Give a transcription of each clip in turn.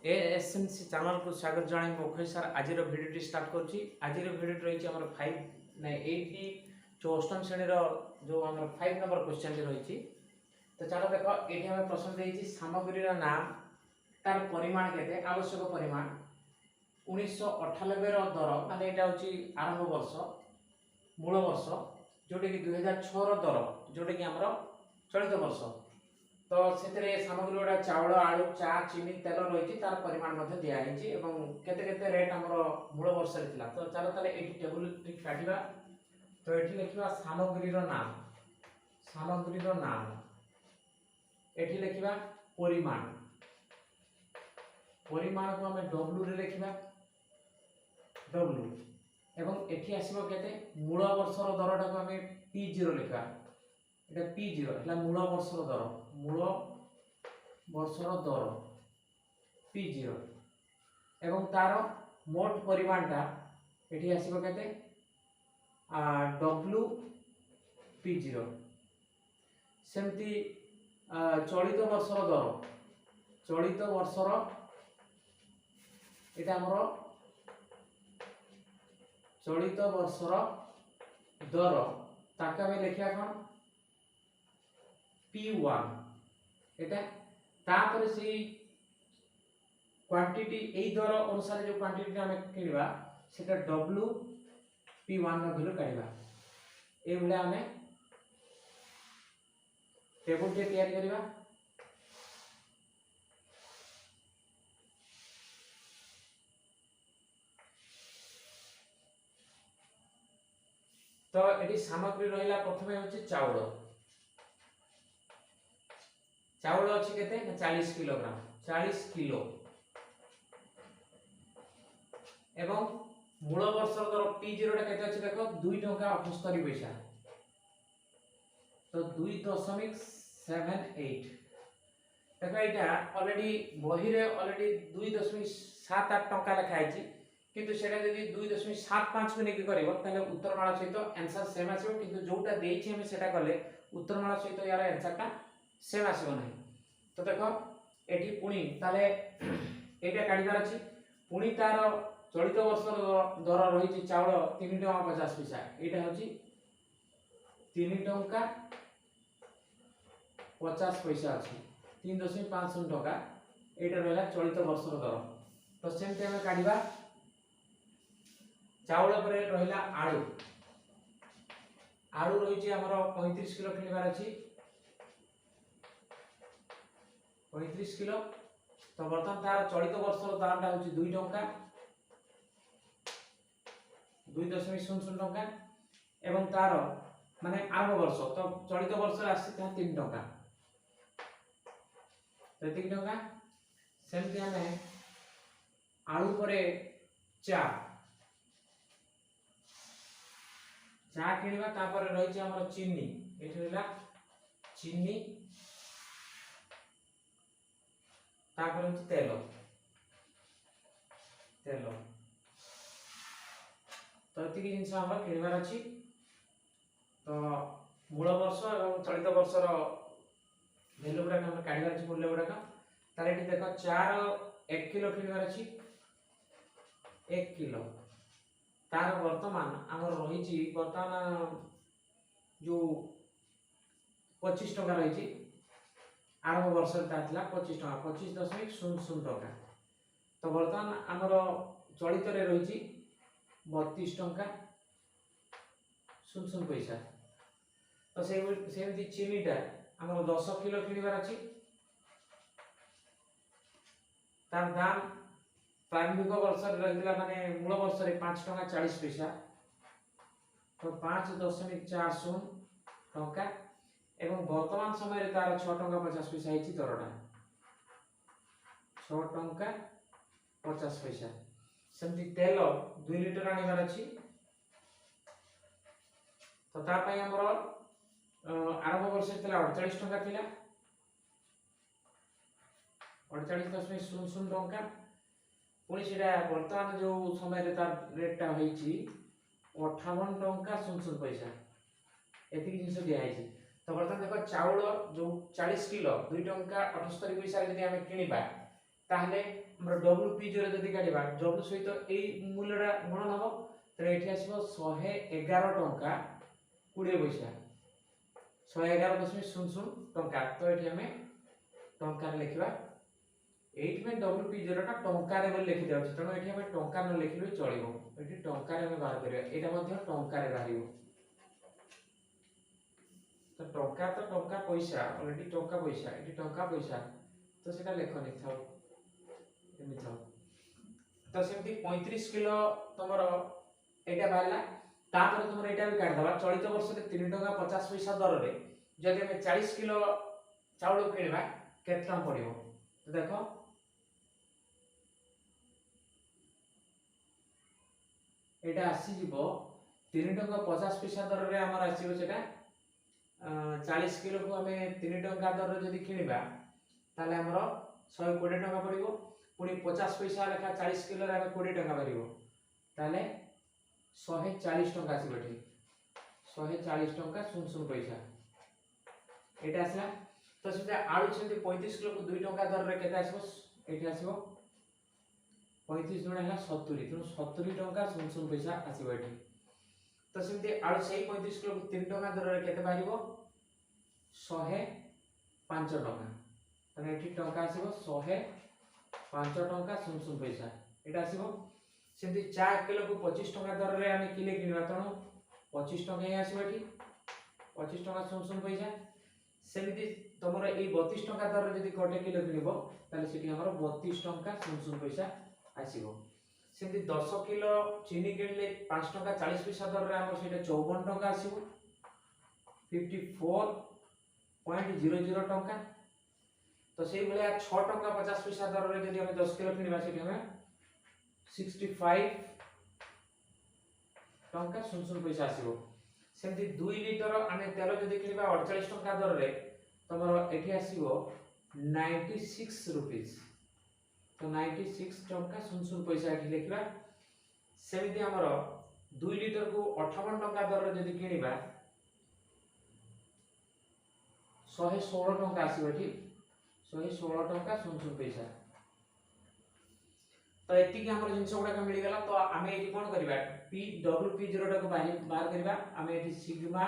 एएसएमसी channel को स्वागत जनाई मुखय sir आज भिडियो स्टार्ट करुँची आज भिडियो रही आम 5 ना 8 जो अष्टम श्रेणी जो आम 5 नंबर क्वेश्चन रही। तो चलो देख ये आम प्रश्न देती सामग्री नाम तार परिमाण के आवश्यक परिमाण 1998 दर माने यहाँ हूँ आरंभ वर्ष मूल वर्ष जोटा कि 2006 दर जोटा कि आम चलित वर्ष। तो से सामग्री गुड़ा चाउल आलू चा चीनी तेल रही तार परिमाण दिखाई केते केते रेट आम मूल वर्ष था। तो चलो ताले ये टेबुल काटा। तो ये लिखा सामग्री नाम ये लिखा परिमाण परिमाण को आम डब्ल्यू रे लिखा डब्ल्यू एवं एठी आसीबो केते मूल वर्षर दरटा को आम P0 लिखा এটা P0 এটা মূল বর্ষর দর P0 এবং তার মোট পরিমাণটা এটি আসিব কেতে W P0 সেমতি চলিত বর্ষর এটা আমার চলিত বর্ষর দর তাকে আমি লিখিয়া কোন P1 এটা তারপরে সেই क्वांटिटी এই দর অনুসারে যে क्वांटिटी আমি কিনবা সেটা W P1 র ভ্যালু কাইবা এই ভলে আমি টেবল তে তৈরি করিবা। তো এটি সামগ্রী রহিলা প্রথমে হচ্ছে চাউল चाउल अच्छी केते 40 किलोग्राम 40 किलो एवं मूल वर्ष दर P0 टा केते अछि देखो 2 टंका 78 पैसा। तो 2.78 देखो एटा ऑलरेडी बही रे ऑलरेडी 2.78 टंका लिखा आछि किंतु सेटा यदि 2.75 को नेकी करबो ताले उत्तरमाला सहित आंसर सेम आसीबो किंतु जोटा देछि हम सेटा करले उत्तरमाला सहित यार आंसर टा सेम आसब ना। तो देख ये पुणी ताले एटा काढ़ार अच्छी पुणी तार चलित वर्ष दर रही चाउल 3 टंका 50 पैसा यहाँ हूँ 3 टंका 50 पैसा अच्छी 3.50 टंका यहाँ रहा चलित वर्ष दर। तो सेमती आम काढ़ा चाउल पर रहा आलू आलू रही आमर 35 किलो किणवार अच्छी 35 किलो। तो बर्तमान तार चलित वर्ष दाम हूँ 2 टंका 2.00 टंका एवं तार माने आरंभ वर्ष तो चलित वर्ष आसी 3 टंका 3 टंका। सेमती आम आलू पर चा किणवा रही आम चीनी ये चीनी तापर तेल तेल तो ये जिन किणवार अच्छी। तो मूल वर्ष और चलित वर्षर भैल्यू गुड़ाक काढ़ार अच्छी मूल्य गुड़ाक तार ये देख 1 किलो किणवार अच्छी 1 किलो तार वर्तमान आम रही बर्तमान जो 25 टंका रही आरंभ वर्ष था 25 टंका 25.00 टंका। तो बर्तमान आमर चलित रही 32 टंका 00 पैसा। तो सेमती चीनीटा आम 10 किलो किणवार अच्छी तार दाम प्रारंभिक वर्ष रही माने मूल वर्ष 5 टंका 40 पैसा। तो 5.40 टंका एवं वर्तमान समय तार 6 टंका 50 पैसा है दरटा 6 टंका 50 पैसा। सेमती तेल 2 लिटर आनिबार अच्छी। तो तापाई हमर आरंभ वर्ष 48 टंका थिला 48.00 टंका पुणी से वर्तमान जो समय तार रेटा होती 58 टंका 00 पैसा एति जिनस दिखाई। तो बर्तमान देख चाउल जो 40 किलो 2 टंका 78 पैसा यदि आम किणवा ताहले हमर WP0 जदि काढिबा W सहित एई मूल्यटा गुणन हबो त एठी आसीबो 111 टंका 20 पैसा 111.00 टंका। तो एठी हमें टंका लिखिबा एठी में WP0 टा टंका रे लिखि दिया तेणु एठी हमें टंका न लिखिले चलिबो एठी टंका रे हमें बाहर करिया एटा मध्ये टंका रे बाहरिबो तो टंका पैसा ऑलरेडी टंका पैसा एठी टंका पैसा तो सेटा लेखनि थाउ एमि थाउ तो सेमती 35 किलो तमरो एटा बाहला तापर तमरो एटा भी काट दबा चलित वर्ष रे 3 टंका 50 पैसा दर रे जदि हमें 40 किलो चाउल किनबा केतना पड़िबो तो देखो एटा आसी जीवो 3 टंका 50 पैसा दर रे हमर आसीबो सेटा 40 किलो को हमें 3 टंका दर रे जदि किनिबा ताले हमर 120 टंका पड़िबो पुनी 50 पैसा लेखा 40 किलो रे हमें 20 टंका पड़िबो ताले 140 टंका आसीबो एठी 140 टंका 00 पैसा एटा आसला तो सेटा आलू छेंती 35 किलो को 2 टंका दर रे केते आसीबो एठी आसीबो 35 गुणा हला 70 तो 70 टंका 00 पैसा आसीबो एठी तो सेमती आलू सेही 35 किलो को 3 टंका दर रे केते बाहिबो 105 टंका तने एठी टंका आसीबो 105 टंका 00 पैसा एटा आसीबो सेमती 4 किलो को 25 टंका दर रे आमे किले किनबा तणो 25 टंका ही आसीबो एठी 25 टंका 00 पैसा सेमती तमरो ए 32 टंका दर रे जदी कोटे किलो किनबो ताले सेठी हमरो 32 टंका 00 पैसा आसीबो सेमती 10 किलो चीनी किनले 5 टंका 40 पैसा दर रे हमर सेटा 54 टंका आसीबो 54.00 टंका तो सेही भलिया 6 टंका 50 पैसा दर रे जदी हम 10 किलो किनबा सेठी हमें 65 टंका 00 पैसा आसीबो सेमती 2 लीटर आमे तेल जदी किनबा 48 टंका दर रे तमरो एठी आसीबो 96 रुपीस तो 96 टंका 00 पैसा एठी लिखबा सेमिति हमरो 2 लीटर को 58 टंका दर रे जदी किनिबा 116 टंका आसीबो एठी 116 टंका 00 पैसा तो एति के हमर जिंस गुडा मिल गेला तो आमे एठी कोन करबा WP0 टा को बाहर करबा आमे एठी सिग्मा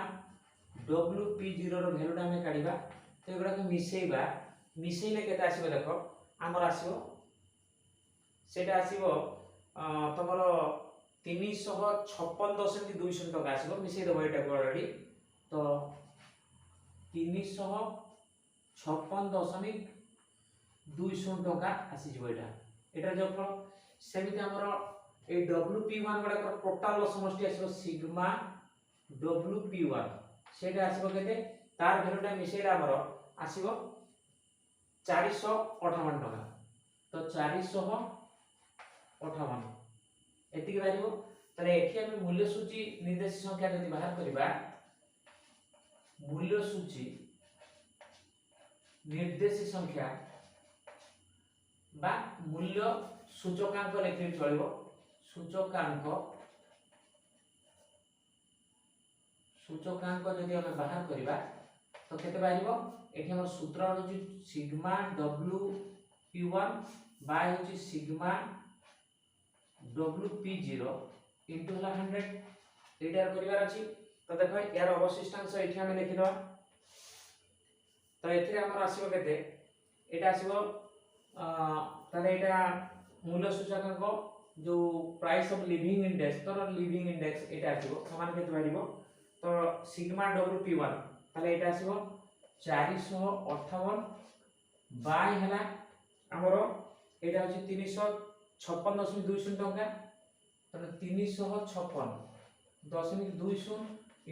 WP0 रो वैल्यू टा आमे काढिबा तो एगुडा को मिसेइले केते आसीबो देखो हमर आसीबो सेटा आसीबो तमरो 356.200 टका आसीबो मिसेइ देबो एटा को ऑलरेडी तो 356.200 टका आसी जिवो एटा जो फल सेमिति हमरो ए WP1 गुडा को टोटल समष्टि आसीबो सिग्मा WP1 सेटा आसीबो केते तार वैल्यूटा मिसेइला हमरो आसीबो 458 टका तो 458 एति के बाजिबो तले एठी हम मूल्य सूची निर्देश संख्या जति बाहर करबा मूल्य सूची निर्देश संख्या बा मूल्य सूचकांक लेखि चलिबो सूचकांक जति हम बाहर करबा तो केते बाजिबो एठी हमर सूत्र होची सिग्मा WP1 बाय होची सिग्मा WP0 इनटू 100 एटार करिवार अछि तो देखो यार अवशिष्टांश एठी हम लिखि दवा तो एथिरे हमर आसीबो केते एटा आसीबो ताले एटा मूल्य सूचकांक जो प्राइस ऑफ लिविंग इंडेक्स तो लिविंग इंडेक्स एटा आसीबो समान केते बारिबो तो सिग्मा WP1 ताले एटा आसीबो 458 बाय हला हमरो एटा होची 356.200 टंका तो 356.200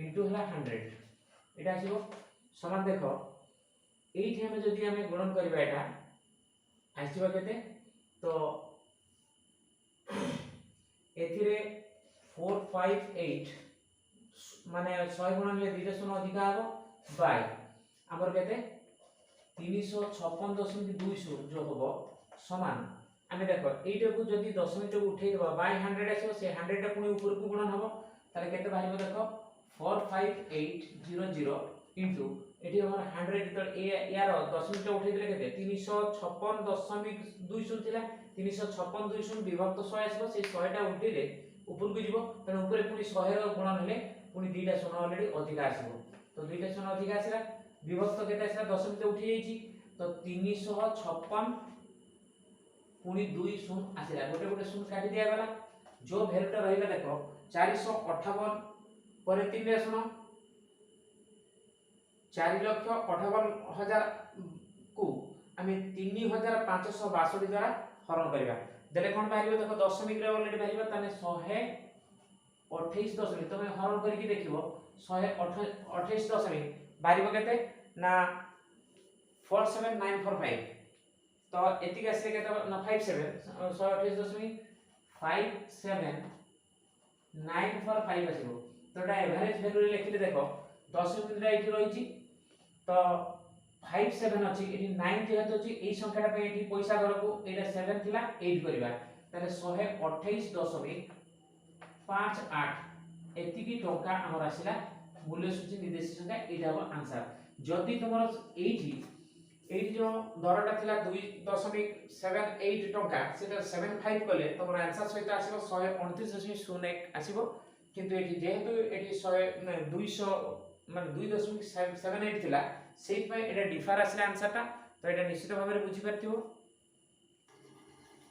इनटू हला 100 एटा आसीबो समान देखो एठी हम जदी हमें गुणन करबा एटा आसीबो केते तो एथिरे 458 माने 100 गुणन ले 2 शून्य अधिक आबो बाय हमर केते 356.200 जो होबो समान आमे देखो एटा को जदी दशमिक को उठै देबा बाय 100 आसीबो से 100 टा पुनी ऊपर को गुणन होबो ताले केते बाहिबो देखो 45800 इनटू एठी हमर 100 तो यार दशमिक टा उठै दिले केते 356.20 थिला 356.20 विभक्त 100 आसीबो से 100 टा उठिले ऊपर को जीवो तने ऊपर पुनी 100 रो गुणन हेले पुनी दुईटा शून्य ऑलरेडी अधिक आसीबो तो दुईटा शून्य अधिक आसीला विभक्त केते आसीला दशमिक टा उठी जाईची तो 356 पुनी 2 शून्य आसीला गोटे गोटे शून्य काटी दिया गला जो वैल्यू टा रहिला देखो 458 पर 3 रे सुनो 4,58,000 को आमे 3,562 द्वारा हरण करिबा देले कोन बाहिबो देखो दशमिक रे ऑलरेडी बाहिबो तने 128 दशमिक तमे हरण करिकि देखिबो 128 दशमिक बाहिबो केते ना 47945 तो एतिक आसे केते ना 57 128 दशमिक 57945 आसीबो तो एटा एवरेज वैल्यू रे लिखिले देखो दशमिक रे एठी रहिची तो 57 अछि एठी 9 जेहेतु अछि एई संख्याटा पे एठी पैसा घर को एटा 7 थिला 8 करबा ताले 128.58 एतिकी टंका हमर आसिला मूल्य सूची निर्देशित संख्या एटा हो आंसर जदी तुमर एठी जो दरटा थिला 2.78 टंका सेटा 75 कले तुमर आंसर सहित आसीबो 129.01 आसीबो किंतु एठी जेहेतु एठी 200 माने 2.78 थिला सेहि पय एटा डिफर आसीला आंसरटा तो एटा निश्चित भाबरे बुझी परथिबो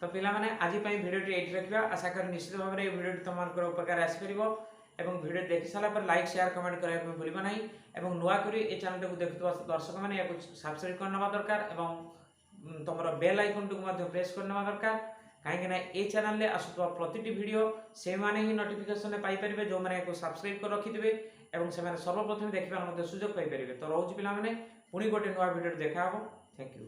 तो पिला माने आजि पय भिडियोटी एठी रखिबा आशा कर निश्चित भाबरे ए भिडियोटी तमानकर उपकार आसी परिबो एवं वीडियो देखि साला पर लाइक शेयर कमेंट करबा पे भूलिबा नाही एवं नुवा करी ए चैनल को देखुवा दर्शक माने याको सब्सक्राइब करनवा दरकार एवं तमरो बेल आइकन को मध्ये प्रेस करनवा दरकार काहे कि ना ए चैनल ले आसुवा प्रतिटी वीडियो से माने ही नोटिफिकेशन पाई परिबे जो माने याको सब्सक्राइब कर रखिथिबे एवं से माने सर्वप्रथम देखिबा मध्ये सुযোগ पाई परिबे तो रहउची पिला माने पुनी गोटे नुवा वीडियो देखा हो थैंक यू।